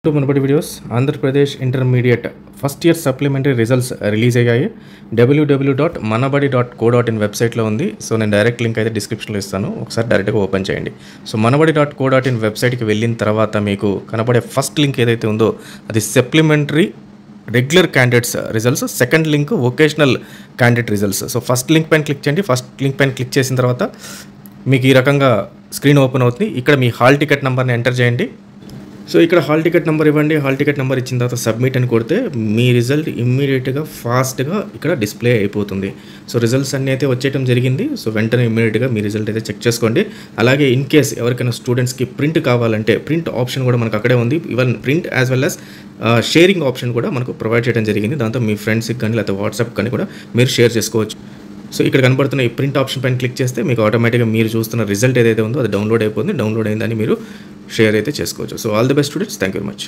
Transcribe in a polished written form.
To మునుపటి videos Andhra Pradesh intermediate first year supplementary results release అయ్యాయి. www.manabadi.co.in వెబ్సైట్లో ఉంది. సో నేను డైరెక్ట్ లింక్ అయితే డిస్క్రిప్షన్లో ఇస్తాను, ఒకసారి డైరెక్ట్గా ఓపెన్ చేయండి. సో manabadi.co.in వెబ్సైట్కి వెళ్ళిన తర్వాత మీకు కనబడే ఫస్ట్ లింక్ ఏదైతే ఉందో అది supplementary regular candidates results, second link vocational candidate results. So first link పైన క్లిక్ చేయండి. ఫస్ట్ లింక్ పైన క్లిక్ చేసిన తర్వాత మీకు ఈ రకంగా స్క్రీన్ ఓపెన్ అవుతుంది. ఇక్కడ మీ హాల్ టికెట్ నెంబర్ని ఎంటర్ చేయండి. సో ఇక్కడ హాల్ టికెట్ నెంబర్ ఇవ్వండి. హాల్ టికెట్ నెంబర్ ఇచ్చిన తర్వాత సబ్మిట్ అని కొడితే మీ రిజల్ట్ ఇమ్మీడియట్గా ఫాస్ట్గా ఇక్కడ డిస్ప్లే అయిపోతుంది. సో రిజల్ట్స్ అన్నీ అయితే వచ్చేయడం జరిగింది. సో వెంటనే ఇమ్మీడియట్గా మీ రిజల్ట్ అయితే చెక్ చేసుకోండి. అలాగే ఇన్ కేస్ ఎవరికైనా స్టూడెంట్స్కి ప్రింట్ కావాలంటే ప్రింట్ ఆప్షన్ కూడా మనకు అక్కడే ఉంది. Even print as well as sharing option కూడా మనకు ప్రొవైడ్ చేయడం జరిగింది. దాంతో మీ ఫ్రెండ్స్కి కానీ లేకపోతే వాట్సాప్ కానీ కూడా మీరు షేర్ చేసుకోవచ్చు. సో ఇక్కడ కనబడుతున్న ఈ ప్రింట్ ఆప్షన్ పైన క్లిక్ చేస్తే మీకు ఆటోమేటిక్గా మీరు చూస్తున్న రిజల్ట్ ఏదైతే ఉందో అది డౌన్లోడ్ అయిపోతుంది. డౌన్లోడ్ అయిందని మీరు షేర్ అయితే చేసుకోవచ్చు. So all the best students, thank you very much.